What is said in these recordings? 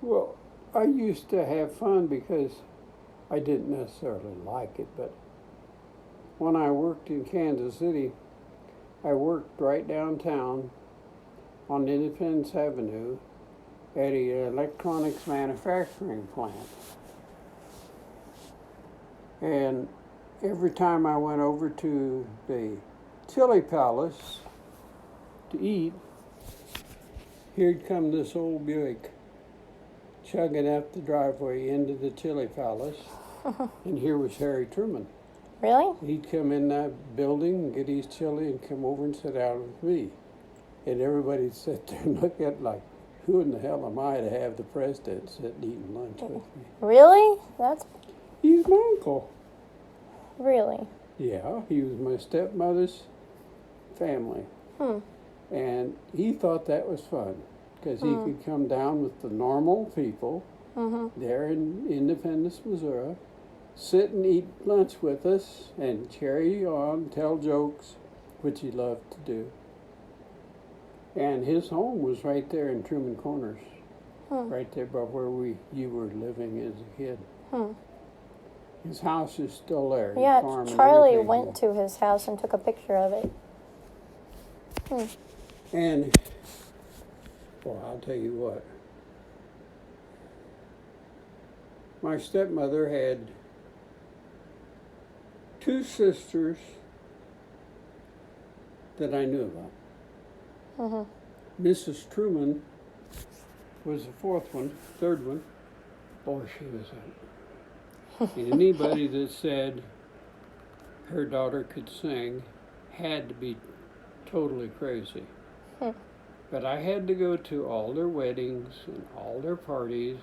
Well, I used to have fun because I didn't necessarily like it, but when I worked in Kansas City, I worked right downtown on Independence Avenue at an electronics manufacturing plant. And every time I went over to the Chili Palace to eat, here'd come this old Buick chugging up the driveway into the Chili Palace, and here was Harry Truman. Really? He'd come in that building and get his chili and come over and sit down with me. And everybody'd sit there and look at like, who in the hell am I to have the president sitting eating lunch with me? Really? That's He's my uncle. really. Yeah, he was my stepmother's family. And he thought that was fun because he could come down with the normal people there in Independence, Missouri, sit and eat lunch with us and carry on, tell jokes, which he loved to do. And his home was right there in Truman Corners, right there by where you were living as a kid. His house is still there. Yeah, farm and Charlie everything. went to his house and took a picture of it. And, well, I'll tell you what. My stepmother had two sisters that I knew about. Mrs. Truman was the third one. Boy, she was and anybody that said her daughter could sing had to be totally crazy. But I had to go to all their weddings and all their parties.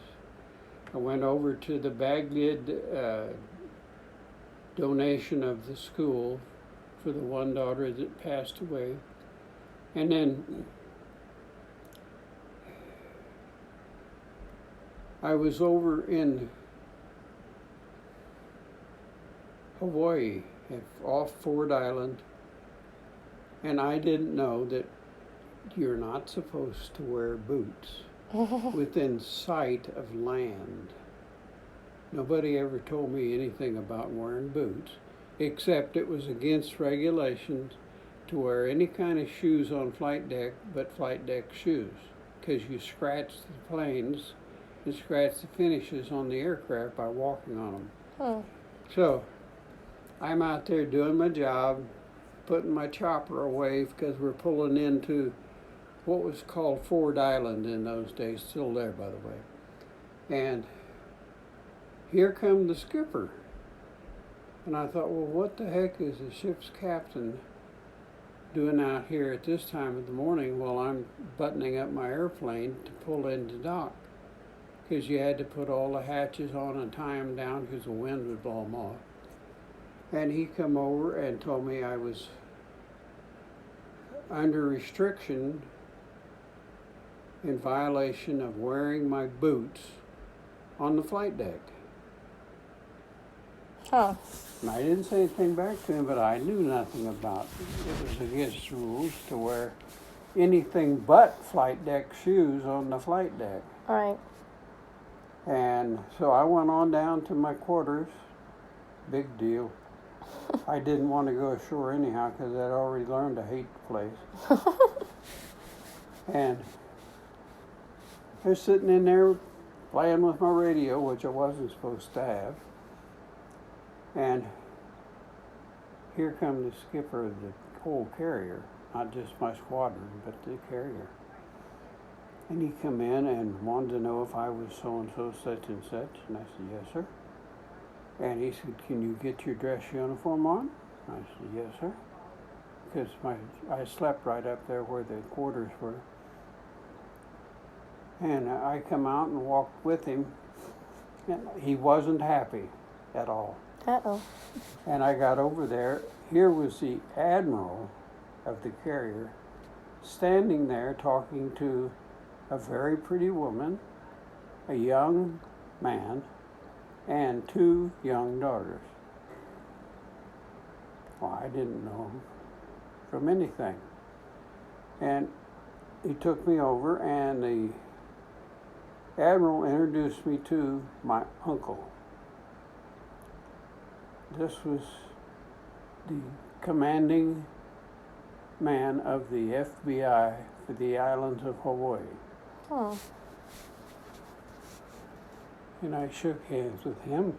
I went over to the Baghdad donation of the school for the one daughter that passed away. And then I was over in Hawaii off Ford Island, and I didn't know that you're not supposed to wear boots within sight of land. Nobody ever told me anything about wearing boots, except it was against regulations to wear any kind of shoes on flight deck but flight deck shoes, because you scratch the planes and scratch the finishes on the aircraft by walking on them. So I'm out there doing my job, putting my chopper away because we're pulling into what was called Ford Island in those days, still there by the way. And here come the skipper. And I thought, well, what the heck is the ship's captain doing out here at this time of the morning while I'm buttoning up my airplane to pull into dock? Because you had to put all the hatches on and tie them down because the wind would blow them off. And he come over and told me I was under restriction in violation of wearing my boots on the flight deck. Huh. And I didn't say anything back to him, but I knew nothing about it. It was against the rules to wear anything but flight deck shoes on the flight deck. All right. And so I went on down to my quarters. Big deal. I didn't want to go ashore anyhow because I'd already learned to hate the place. And I was sitting in there playing with my radio, which I wasn't supposed to have. And here come the skipper of the whole carrier, not just my squadron, but the carrier. And he come in and wanted to know if I was so-and-so, such and such. And I said, yes, sir. And he said, can you get your dress uniform on? I said, yes, sir. Because I slept right up there where the quarters were. And I come out and walked with him, and he wasn't happy at all. Uh-oh. And I got over there. Here was the admiral of the carrier standing there talking to a very pretty woman, a young man, and two young daughters. Well, I didn't know him from anything. And he took me over, and the Admiral introduced me to my uncle. This was the commanding man of the FBI for the islands of Hawaii. Oh. And I shook hands with him,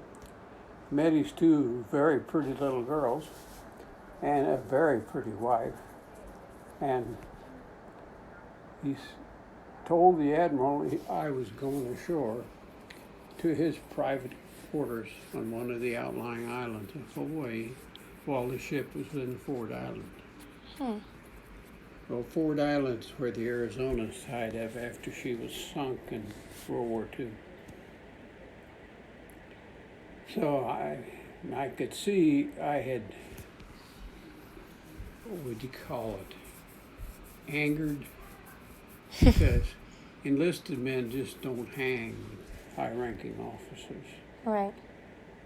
met his two very pretty little girls, and a very pretty wife. And he told the Admiral I was going ashore to his private quarters on one of the outlying islands of Hawaii while the ship was in Ford Island. Well, Ford Island's where the Arizona's tied up after she was sunk in World War II. So I could see I had, what would you call it, angered, because enlisted men just don't hang with high-ranking officers. Right.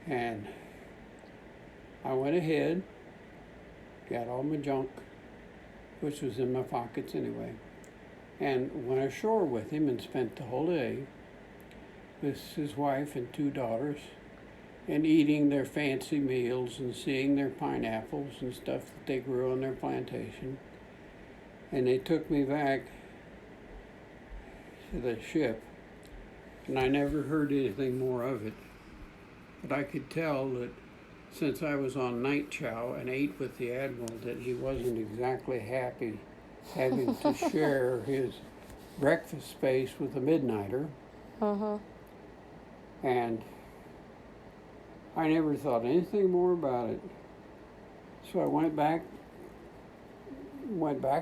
And I went ahead, got all my junk, which was in my pockets anyway, and went ashore with him and spent the whole day with his wife and two daughters and eating their fancy meals and seeing their pineapples and stuff that they grew on their plantation. And they took me back to the ship, and I never heard anything more of it. But I could tell that since I was on night chow and ate with the Admiral, that he wasn't exactly happy having to share his breakfast space with a midnighter. And I never thought anything more about it. So I went back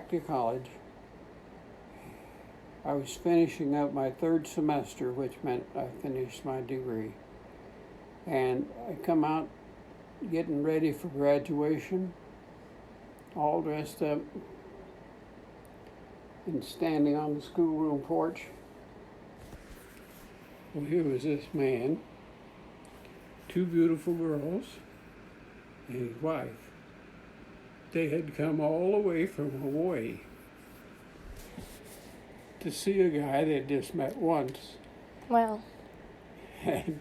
to college. I was finishing up my third semester, which meant I finished my degree. And I come out getting ready for graduation, all dressed up and standing on the schoolroom porch. Well, here was this man, two beautiful girls, and his wife. They had come all the way from Hawaii to see a guy they'd just met once. Wow. And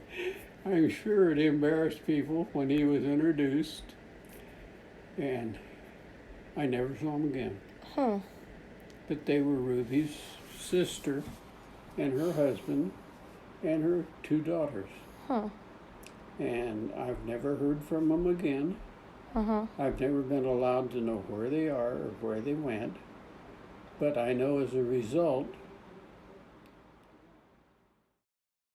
I'm sure it embarrassed people when he was introduced, and I never saw him again. But they were Ruby's sister and her husband and her two daughters. And I've never heard from them again. I've never been allowed to know where they are or where they went. But I know as a result,